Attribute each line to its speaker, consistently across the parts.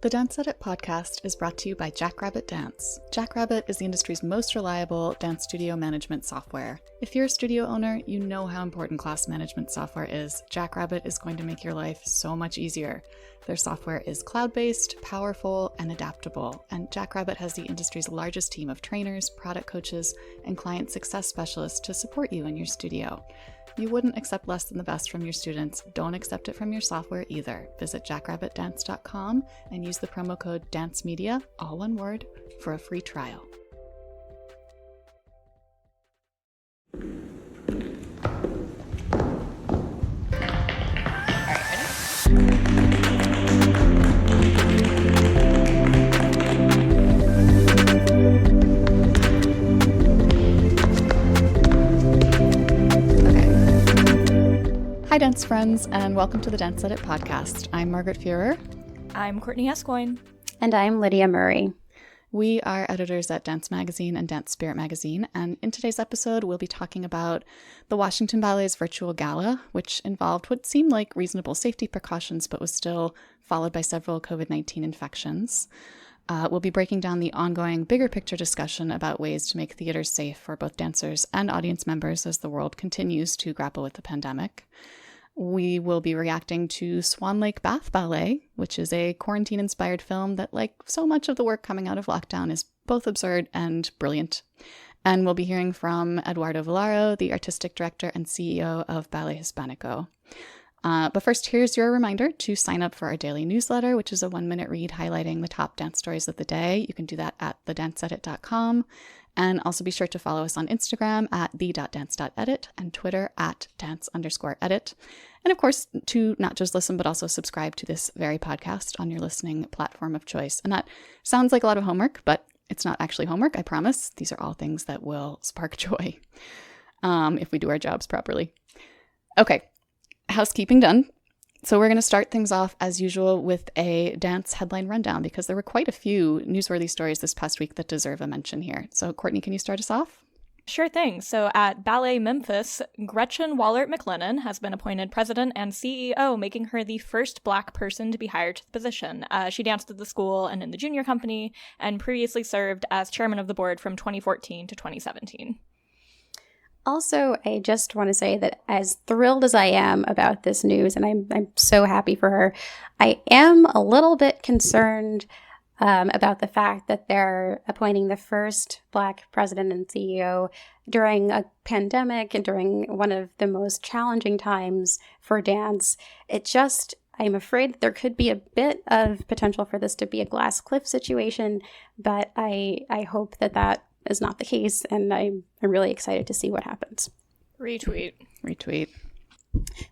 Speaker 1: The Dance Edit podcast is brought to you by Jackrabbit Dance. Jackrabbit is the industry's most reliable dance studio management software. If you're a studio owner, you know how important class management software is. Jackrabbit is going to make your life so much easier. Their software is cloud-based, powerful, and adaptable, and Jackrabbit has the industry's largest team of trainers, product coaches, and client success specialists to support you in your studio. You wouldn't accept less than the best from your students. Don't accept it from your software either. Visit jackrabbitdance.com and use the promo code DANCEMEDIA, all one word, for a free trial. Hi Dance friends, and welcome to the Dance Edit podcast. I'm Margaret Fuhrer.
Speaker 2: I'm Courtney Escoyne.
Speaker 3: And I'm Lydia Murray.
Speaker 1: We are editors at Dance Magazine and Dance Spirit Magazine, and in today's episode we'll be talking about the Washington Ballet's virtual gala, which involved what seemed like reasonable safety precautions but was still followed by several COVID-19 infections. We'll be breaking down the ongoing bigger picture discussion about ways to make theaters safe for both dancers and audience members as the world continues to grapple with the pandemic. We will be reacting to Swan Lake Bath Ballet, which is a quarantine-inspired film that, like so much of the work coming out of lockdown, is both absurd and brilliant. And we'll be hearing from Eduardo Vilaro, the artistic director and CEO of Ballet Hispánico. But first, here's your reminder to sign up for our daily newsletter, which is a 1-minute read highlighting the top dance stories of the day. You can do that at thedanceedit.com. And also be sure to follow us on Instagram at the.dance.edit and Twitter at dance_edit. And of course, to not just listen, but also subscribe to this very podcast on your listening platform of choice. And that sounds like a lot of homework, but it's not actually homework, I promise. These are all things that will spark joy if we do our jobs properly. Okay, housekeeping done. So we're going to start things off as usual with a dance headline rundown because there were quite a few newsworthy stories this past week that deserve a mention here. So Courtney, can you start us off?
Speaker 2: Sure thing. So at Ballet Memphis, Gretchen Wallert-McLennan has been appointed president and CEO, making her the first Black person to be hired to the position. She danced at the school and in the junior company and previously served as chairman of the board from 2014 to 2017.
Speaker 3: Also, I just want to say that as thrilled as I am about this news, and I'm so happy for her, I am a little bit concerned about the fact that they're appointing the first Black president and CEO during a pandemic and during one of the most challenging times for dance. I'm afraid that there could be a bit of potential for this to be a glass cliff situation, but I hope that is not the case, and I'm really excited to see what happens.
Speaker 2: Retweet.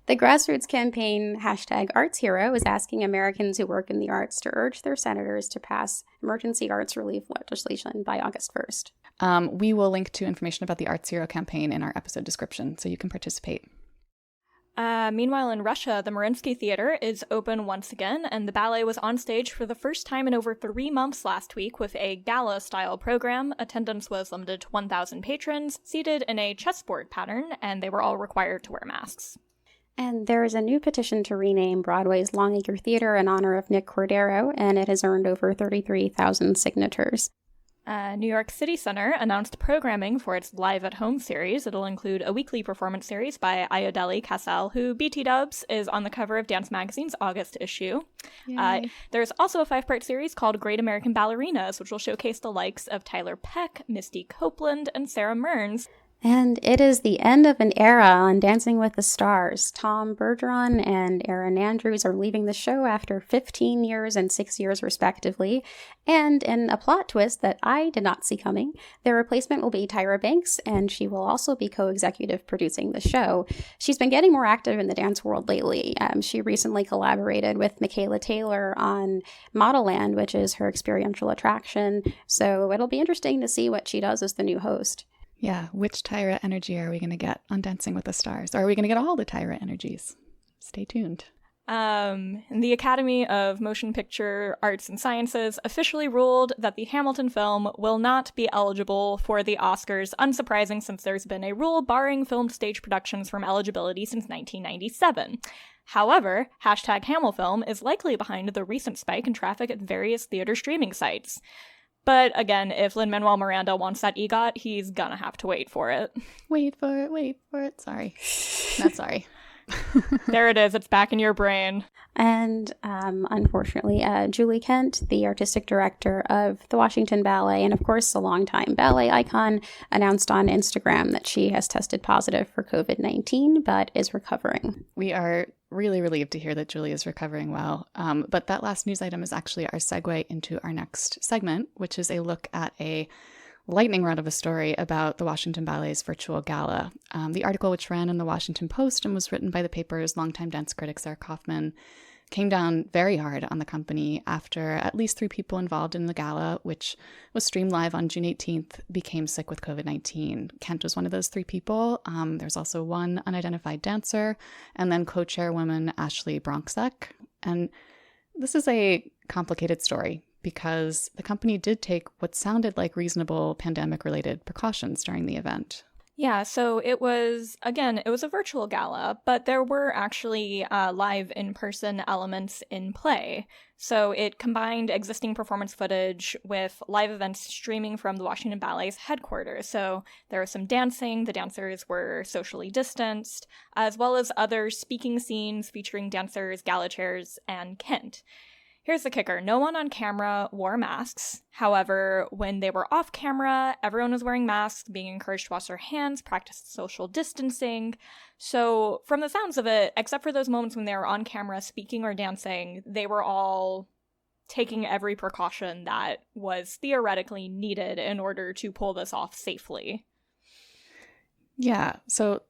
Speaker 3: The grassroots campaign #ArtsHero is asking Americans who work in the arts to urge their senators to pass emergency arts relief legislation by August 1st.
Speaker 1: We will link to information about the Arts Hero campaign in our episode description, so you can participate.
Speaker 2: Meanwhile, in Russia, the Mariinsky Theater is open once again, and the ballet was on stage for the first time in over 3 months last week with a gala-style program. Attendance was limited to 1,000 patrons, seated in a chessboard pattern, and they were all required to wear masks.
Speaker 3: And there is a new petition to rename Broadway's Longacre Theater in honor of Nick Cordero, and it has earned over 33,000 signatures.
Speaker 2: New York City Center announced programming for its Live at Home series. It'll include a weekly performance series by Ayodele Cassell, who BT dubs is on the cover of Dance Magazine's August issue. There's also a 5-part series called Great American Ballerinas, which will showcase the likes of Tyler Peck, Misty Copeland, and Sarah Mearns.
Speaker 3: And it is the end of an era on Dancing with the Stars. Tom Bergeron and Erin Andrews are leaving the show after 15 years and 6 years respectively. And in a plot twist that I did not see coming, their replacement will be Tyra Banks, and she will also be co-executive producing the show. She's been getting more active in the dance world lately. She recently collaborated with Michaela Taylor on Model Land, which is her experiential attraction. So it'll be interesting to see what she does as the new host.
Speaker 1: Yeah, which Tyra energy are we going to get on Dancing with the Stars? Or are we going to get all the Tyra energies? Stay tuned.
Speaker 2: The Academy of Motion Picture Arts and Sciences officially ruled that the Hamilton film will not be eligible for the Oscars, unsurprising since there's been a rule barring filmed stage productions from eligibility since 1997. However, #HamelFilm is likely behind the recent spike in traffic at various theater streaming sites. But again, if Lin-Manuel Miranda wants that EGOT, he's gonna have to wait for it.
Speaker 1: Wait for it. Sorry. Not sorry.
Speaker 2: There it is. It's back in your brain.
Speaker 3: And unfortunately, Julie Kent, the artistic director of the Washington Ballet, and of course a longtime ballet icon, announced on Instagram that she has tested positive for COVID-19, but is recovering.
Speaker 1: We are really relieved to hear that Julie is recovering well. But that last news item is actually our segue into our next segment, which is a look at a lightning rod of a story about the Washington Ballet's virtual gala. The article, which ran in the Washington Post and was written by the paper's longtime dance critic Sarah Kaufman, came down very hard on the company after at least 3 people involved in the gala, which was streamed live on June 18th, became sick with COVID-19. Kent was one of those 3 people. There's also one unidentified dancer, and then co-chairwoman Ashley Bronczek. And this is a complicated story, because the company did take what sounded like reasonable pandemic-related precautions during the event.
Speaker 2: Yeah, so it was a virtual gala, but there were actually live in-person elements in play. So it combined existing performance footage with live events streaming from the Washington Ballet's headquarters. So there was some dancing, the dancers were socially distanced, as well as other speaking scenes featuring dancers, gala chairs, and Kent. Here's the kicker. No one on camera wore masks. However, when they were off camera, everyone was wearing masks, being encouraged to wash their hands, practice social distancing. So from the sounds of it, except for those moments when they were on camera speaking or dancing, they were all taking every precaution that was theoretically needed in order to pull this off safely.
Speaker 1: Yeah, so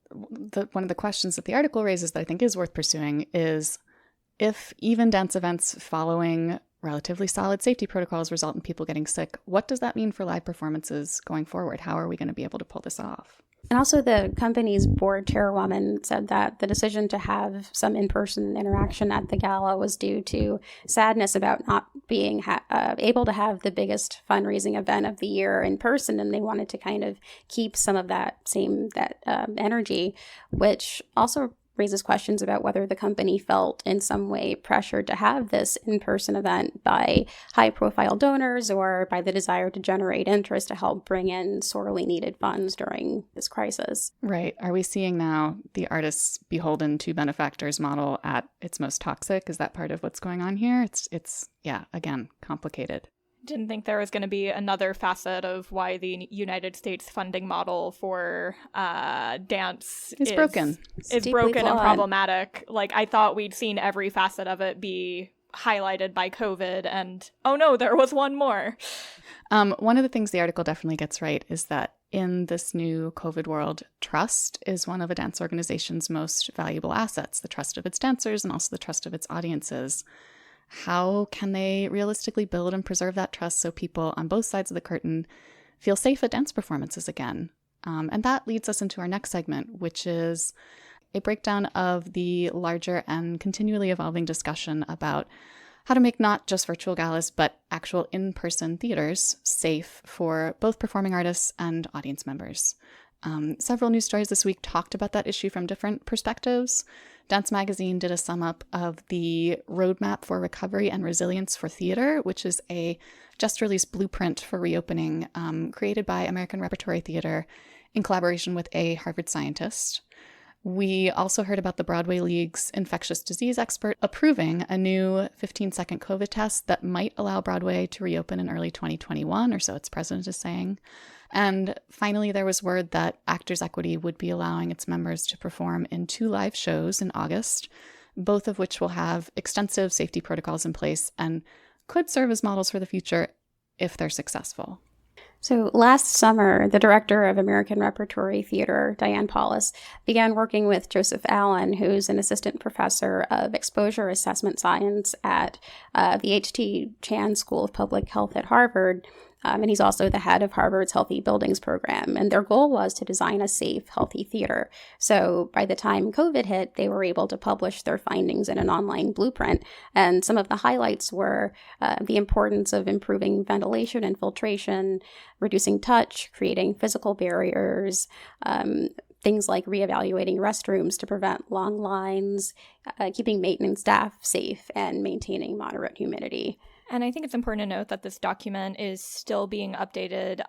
Speaker 1: one of the questions that the article raises that I think is worth pursuing is, if even dance events following relatively solid safety protocols result in people getting sick, what does that mean for live performances going forward? How are we going to be able to pull this off?
Speaker 3: And also the company's board chairwoman said that the decision to have some in-person interaction at the gala was due to sadness about not being able to have the biggest fundraising event of the year in person, and they wanted to kind of keep some of that energy, which also raises questions about whether the company felt in some way pressured to have this in-person event by high-profile donors or by the desire to generate interest to help bring in sorely needed funds during this crisis.
Speaker 1: Right. Are we seeing now the artists beholden to benefactors model at its most toxic? Is that part of what's going on here? It's again, complicated.
Speaker 2: Didn't think there was going to be another facet of why the United States funding model for dance is broken. Is broken and problematic. Like, I thought we'd seen every facet of it be highlighted by COVID, and oh no, there was one more.
Speaker 1: One of the things the article definitely gets right is that in this new COVID world, trust is one of a dance organization's most valuable assets, the trust of its dancers and also the trust of its audiences. How can they realistically build and preserve that trust so people on both sides of the curtain feel safe at dance performances again? And that leads us into our next segment, which is a breakdown of the larger and continually evolving discussion about how to make not just virtual galas, but actual in-person theaters safe for both performing artists and audience members. Several news stories this week talked about that issue from different perspectives. Dance Magazine did a sum up of the Roadmap for Recovery and Resilience for Theater, which is a just-released blueprint for reopening created by American Repertory Theater in collaboration with a Harvard scientist. We also heard about the Broadway League's infectious disease expert approving a new 15-second COVID test that might allow Broadway to reopen in early 2021, or so its president is saying. And finally, there was word that Actors Equity would be allowing its members to perform in 2 live shows in August, both of which will have extensive safety protocols in place and could serve as models for the future if they're successful.
Speaker 3: So last summer, the director of American Repertory Theater, Diane Paulus, began working with Joseph Allen, who's an assistant professor of exposure assessment science at the H.T. Chan School of Public Health at Harvard. And he's also the head of Harvard's Healthy Buildings program. And their goal was to design a safe, healthy theater. So by the time COVID hit, they were able to publish their findings in an online blueprint. And some of the highlights were the importance of improving ventilation and filtration, reducing touch, creating physical barriers, things like reevaluating restrooms to prevent long lines, keeping maintenance staff safe, and maintaining moderate humidity.
Speaker 2: And I think it's important to note that this document is still being updated.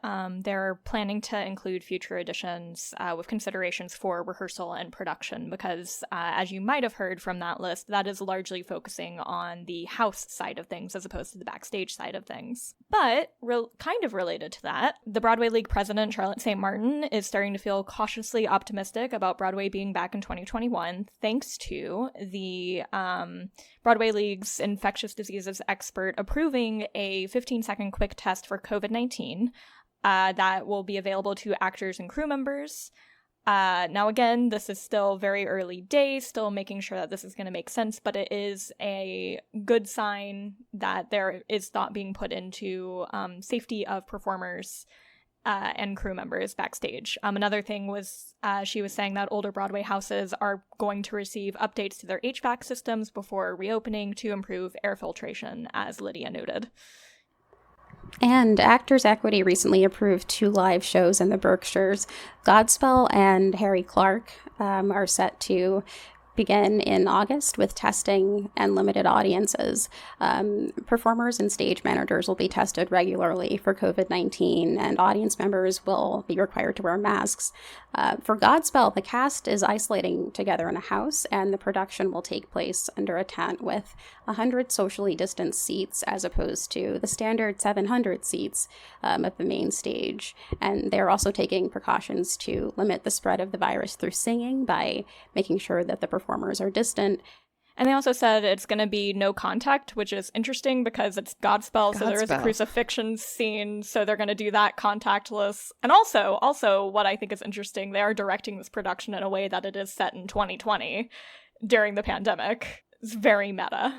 Speaker 2: They're planning to include future editions with considerations for rehearsal and production because, as you might have heard from that list, that is largely focusing on the house side of things as opposed to the backstage side of things. But kind of related to that, the Broadway League president, Charlotte St. Martin, is starting to feel cautiously optimistic about Broadway being back in 2021 thanks to the Broadway League's infectious diseases expert approving a 15-second quick test for COVID-19 that will be available to actors and crew members. Now, again, this is still very early days, still making sure that this is going to make sense, but it is a good sign that there is thought being put into safety of performers and crew members backstage. Another thing was she was saying that older Broadway houses are going to receive updates to their HVAC systems before reopening to improve air filtration, as Lydia noted.
Speaker 3: And Actors Equity recently approved 2 live shows in the Berkshires. Godspell and Harry Clark are set to begin in August with testing and limited audiences. Performers and stage managers will be tested regularly for COVID-19, and audience members will be required to wear masks. For Godspell, the cast is isolating together in a house, and the production will take place under a tent with 100 socially distanced seats as opposed to the standard 700 seats at the main stage. And they're also taking precautions to limit the spread of the virus through singing by making sure that the performers are distant.
Speaker 2: And they also said it's going to be no contact, which is interesting because it's Godspell, so there is a crucifixion scene, so they're going to do that contactless. And also, what I think is interesting, they are directing this production in a way that it is set in 2020 during the pandemic. It's very meta.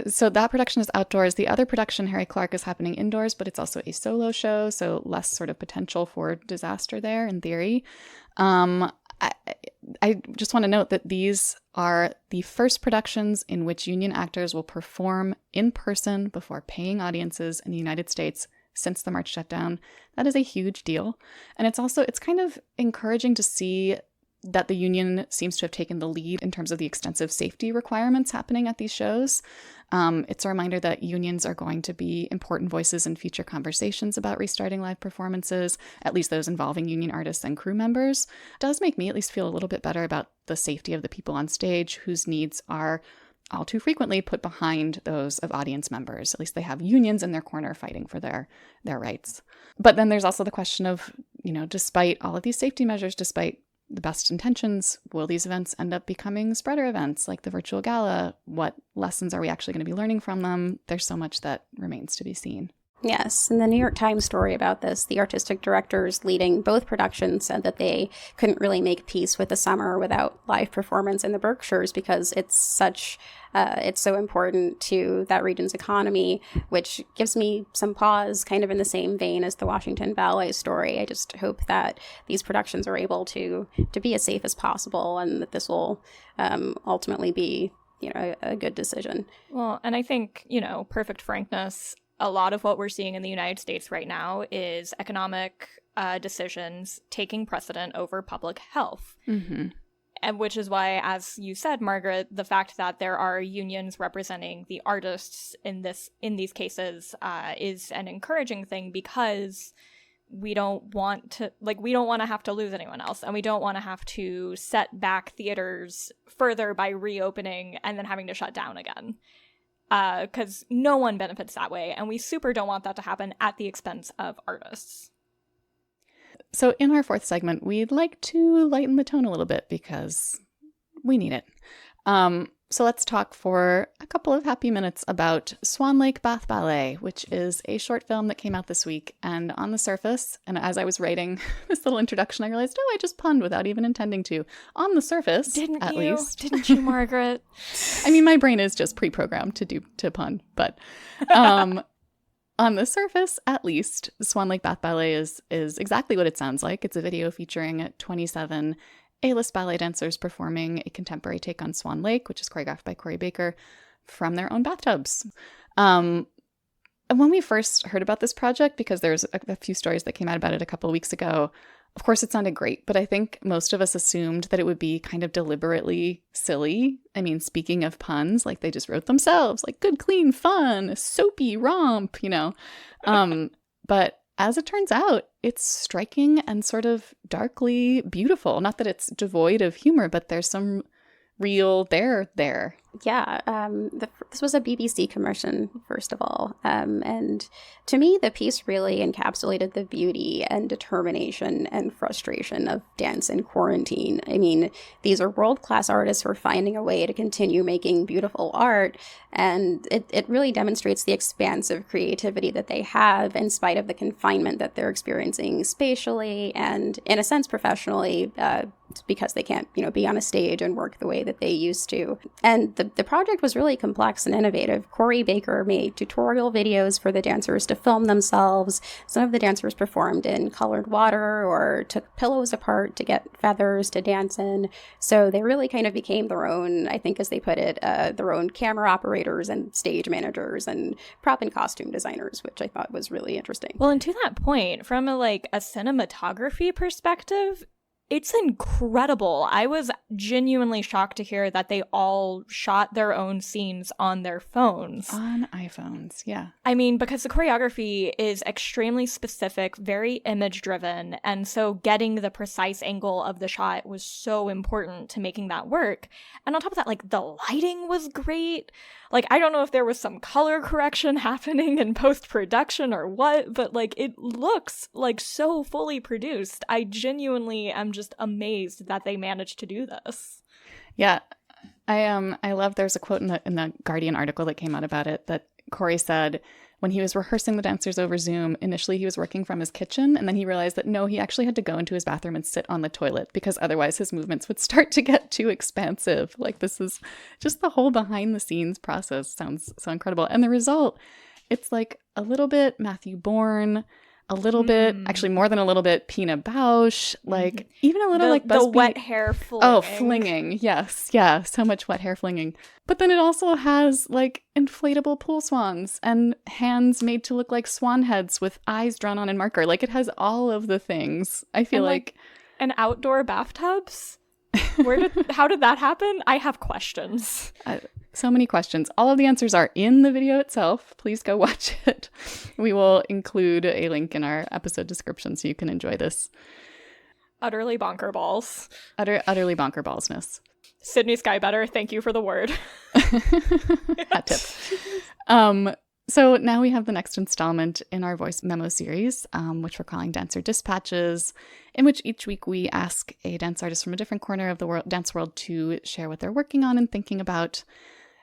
Speaker 1: So that production is outdoors. The other production, Harry Clark, is happening indoors, but it's also a solo show, so less sort of potential for disaster there in theory. I just want to note that these are the first productions in which union actors will perform in person before paying audiences in the United States since the March shutdown. That is a huge deal. And it's kind of encouraging to see that the union seems to have taken the lead in terms of the extensive safety requirements happening at these shows. It's a reminder that unions are going to be important voices in future conversations about restarting live performances, at least those involving union artists and crew members. It does make me at least feel a little bit better about the safety of the people on stage whose needs are all too frequently put behind those of audience members. At least they have unions in their corner fighting for their rights. But then there's also the question of, despite all of these safety measures, despite the best intentions, will these events end up becoming spreader events like the virtual gala? What lessons are we actually going to be learning from them? There's so much that remains to be seen.
Speaker 3: Yes, in the New York Times story about this, the artistic directors leading both productions said that they couldn't really make peace with the summer without live performance in the Berkshires because it's so important to that region's economy, which gives me some pause, kind of in the same vein as the Washington Ballet story. I just hope that these productions are able to be as safe as possible and that this will ultimately be, a good decision.
Speaker 2: Well, and I think, perfect frankness, a lot of what we're seeing in the United States right now is economic decisions taking precedent over public health. Mm-hmm. And which is why, as you said, Margaret, the fact that there are unions representing the artists in these cases is an encouraging thing because we don't want to have to lose anyone else, and we don't want to have to set back theaters further by reopening and then having to shut down again. Because no one benefits that way, and we super don't want that to happen at the expense of artists.
Speaker 1: So in our fourth segment, we'd like to lighten the tone a little bit because we need it. So let's talk for a couple of happy minutes about Swan Lake Bath Ballet, which is a short film that came out this week. And on the surface, and as I was writing this little introduction, I realized, I just punned without even intending to. On the surface,
Speaker 2: Didn't
Speaker 1: least.
Speaker 2: you, Margaret?
Speaker 1: I mean, my brain is just pre-programmed to pun, but on the surface, at least, Swan Lake Bath Ballet is exactly what it sounds like. It's a video featuring 27 A-list ballet dancers performing a contemporary take on Swan Lake, which is choreographed by Corey Baker, from their own bathtubs. And when we first heard about this project, because there's a few stories that came out about it a couple of weeks ago, Of course, it sounded great, but I think most of us assumed that it would be kind of deliberately silly. I mean, speaking of puns, like they just wrote themselves, like good, clean, fun, soapy romp, you know. But as it turns out, it's striking and sort of darkly beautiful. Not that it's devoid of humor, but there's some real there.
Speaker 3: Yeah, this was a BBC commission, first of all. And to me, the piece really encapsulated the beauty and determination and frustration of dance in quarantine. I mean, these are world-class artists who are finding a way to continue making beautiful art. And it really demonstrates the expansive creativity that they have in spite of the confinement that they're experiencing spatially and, in a sense, professionally, because they can't, be on a stage and work the way that they used to. And the project was really complex and innovative. Corey Baker made tutorial videos for the dancers to film themselves. Some of the dancers performed in colored water or took pillows apart to get feathers to dance in. So they really kind of became their own, I think as they put it, their own camera operators and stage managers and prop and costume designers, which I thought was really interesting.
Speaker 2: Well, and to that point, from a cinematography perspective, it's incredible. I was genuinely shocked to hear that they all shot their own scenes on their phones.
Speaker 1: On iPhones, yeah.
Speaker 2: I mean, because the choreography is extremely specific, very image-driven, and so getting the precise angle of the shot was so important to making that work. And on top of that, the lighting was great. I don't know if there was some color correction happening in post-production or what, but, it looks, so fully produced. I genuinely am just amazed that they managed to do this.
Speaker 1: Yeah. I love, there's a quote in the Guardian article that came out about it that Corey said when he was rehearsing the dancers over Zoom, initially he was working from his kitchen, and then he realized that no, he actually had to go into his bathroom and sit on the toilet because otherwise his movements would start to get too expansive. This is just the whole behind the scenes process sounds so incredible. And the result, it's a little bit Matthew Bourne, a little bit, actually more than a little bit, Pina Bausch, even a little
Speaker 2: the wet hair flinging.
Speaker 1: Oh, flinging. Yes. Yeah. So much wet hair flinging. But then it also has inflatable pool swans and hands made to look like swan heads with eyes drawn on in marker. It has all of the things. I feel
Speaker 2: and outdoor bathtubs. How did that happen? I have questions.
Speaker 1: So many questions. All of the answers are in the video itself. Please go watch it. We will include a link in our episode description so you can enjoy this.
Speaker 2: Utterly bonker balls.
Speaker 1: Utterly bonker ballsness.
Speaker 2: Sydney Skybetter, thank you for the word.
Speaker 1: Hat tip. So now we have the next installment in our voice memo series, which we're calling Dancer Dispatches, in which each week we ask a dance artist from a different corner of the dance world to share what they're working on and thinking about.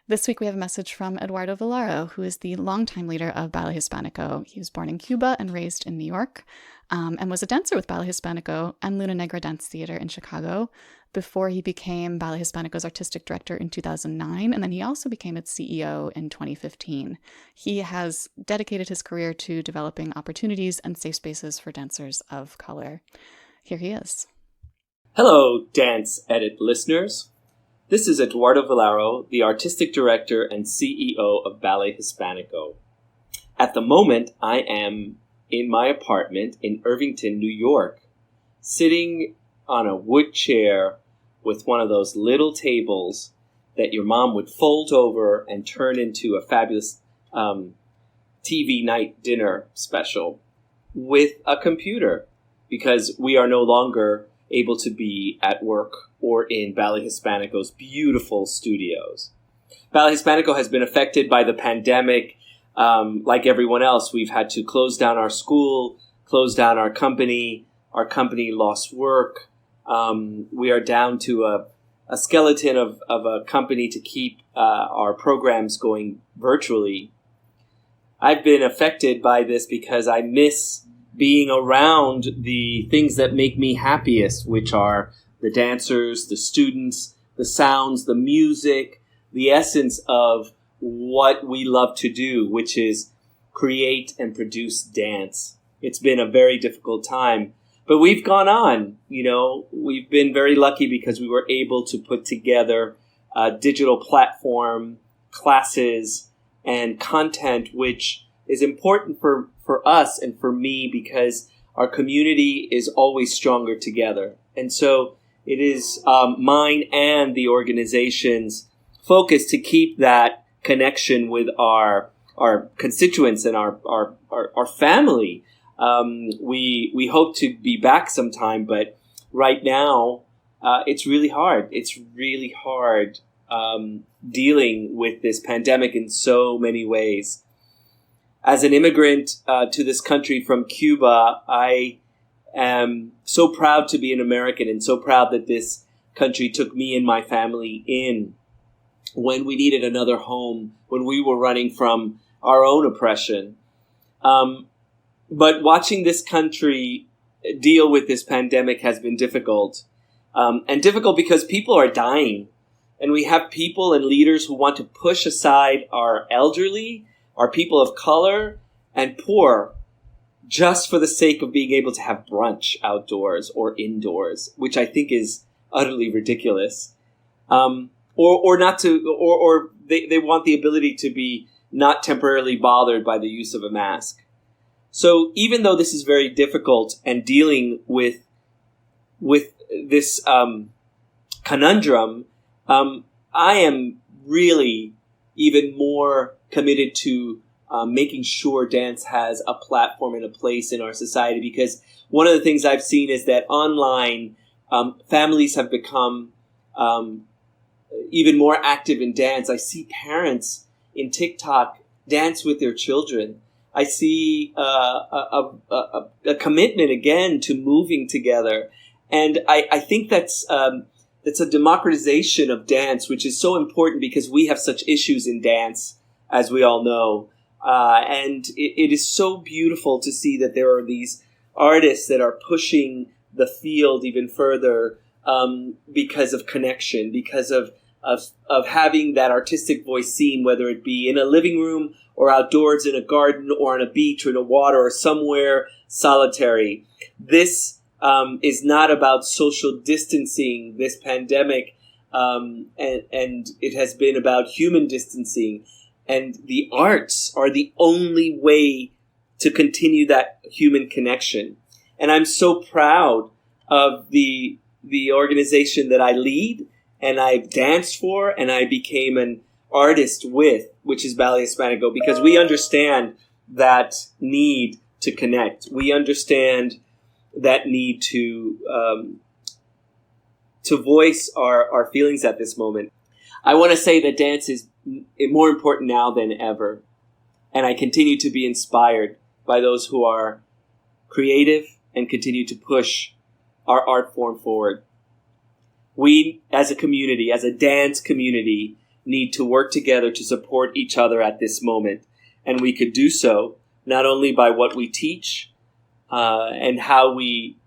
Speaker 1: This week we have a message from Eduardo Vilaro, who is the longtime leader of Ballet Hispánico. He was born in Cuba and raised in New York, and was a dancer with Ballet Hispánico and Luna Negra Dance Theater in Chicago before he became Ballet Hispánico's artistic director in 2009, and then he also became its CEO in 2015. He has dedicated his career to developing opportunities and safe spaces for dancers of color. Here he is.
Speaker 4: Hello, Dance Edit listeners. This is Eduardo Vilaro, the artistic director and CEO of Ballet Hispánico. At the moment, I am in my apartment in Irvington, New York, sitting on a wood chair with one of those little tables that your mom would fold over and turn into a fabulous TV night dinner special with a computer, because we are no longer able to be at work or in Ballet Hispánico's beautiful studios. Ballet Hispánico has been affected by the pandemic. Like everyone else, we've had to close down our school, close down our company. Our company lost work. We are down to a skeleton of a company to keep our programs going virtually. I've been affected by this because I miss being around the things that make me happiest, which are the dancers, the students, the sounds, the music, the essence of what we love to do, which is create and produce dance. It's been a very difficult time, but we've gone on. We've been very lucky because we were able to put together a digital platform, classes, and content, which is important for us and for me, because our community is always stronger together. And so it is mine and the organization's focus to keep that connection with our constituents and our family. We hope to be back sometime, but right now it's really hard. It's really hard dealing with this pandemic in so many ways. As an immigrant to this country from Cuba, I am so proud to be an American and so proud that this country took me and my family in when we needed another home, when we were running from our own oppression. But watching this country deal with this pandemic has been difficult. And difficult because people are dying. And we have people and leaders who want to push aside our elderly, our people of color, and poor just for the sake of being able to have brunch outdoors or indoors, which I think is utterly ridiculous. Or not to, or they want the ability to be not temporarily bothered by the use of a mask. So even though this is very difficult and dealing with this conundrum, I am really even more committed to making sure dance has a platform and a place in our society, because one of the things I've seen is that online families have become even more active in dance. I see parents in TikTok dance with their children. I see a commitment again to moving together. And I think that's a democratization of dance, which is so important because we have such issues in dance, as we all know. And it is so beautiful to see that there are these artists that are pushing the field even further because of connection, because of having that artistic voice seen, whether it be in a living room or outdoors in a garden or on a beach or in a water or somewhere solitary. This is not about social distancing, this pandemic, and it has been about human distancing. And the arts are the only way to continue that human connection. And I'm so proud of the organization that I lead and I've danced for and I became an artist with, which is Ballet Hispánico, because we understand that need to connect. We understand that need to voice our feelings at this moment. I want to say that dance is more important now than ever. And I continue to be inspired by those who are creative and continue to push our art form forward. We, as a community, as a dance community, need to work together to support each other at this moment. And we could do so not only by what we teach and how we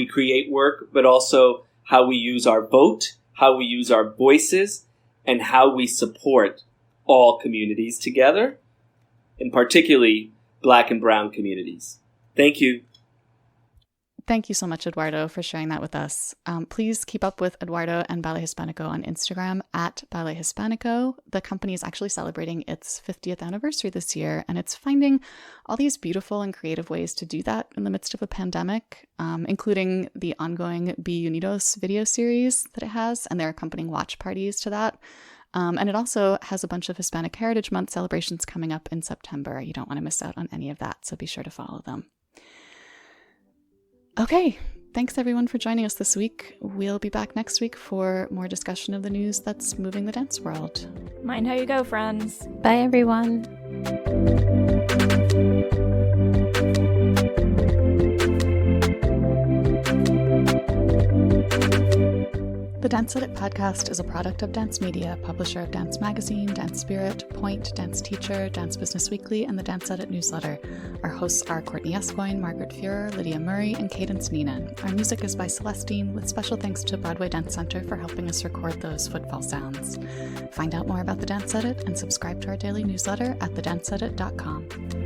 Speaker 4: create work, but also how we use our vote, how we use our voices, and how we support all communities together, and particularly Black and Brown communities. Thank you.
Speaker 1: Thank you so much, Eduardo, for sharing that with us. Please keep up with Eduardo and Ballet Hispánico on Instagram at Ballet Hispánico. The company is actually celebrating its 50th anniversary this year, and it's finding all these beautiful and creative ways to do that in the midst of a pandemic, including the ongoing Be Unidos video series that it has, and their accompanying watch parties to that. And it also has a bunch of Hispanic Heritage Month celebrations coming up in September. You don't want to miss out on any of that, so be sure to follow them. Okay, thanks everyone for joining us this week. We'll be back next week for more discussion of the news that's moving the dance world.
Speaker 2: Mind how you go, friends.
Speaker 3: Bye, everyone.
Speaker 1: The Dance Edit podcast is a product of Dance Media, publisher of Dance Magazine, Dance Spirit, Point, Dance Teacher, Dance Business Weekly, and the Dance Edit newsletter. Our hosts are Courtney Escoyne, Margaret Fuhrer, Lydia Murray, and Cadence Neenan. Our music is by Celestine, with special thanks to Broadway Dance Center for helping us record those footfall sounds. Find out more about the Dance Edit and subscribe to our daily newsletter at thedanceedit.com.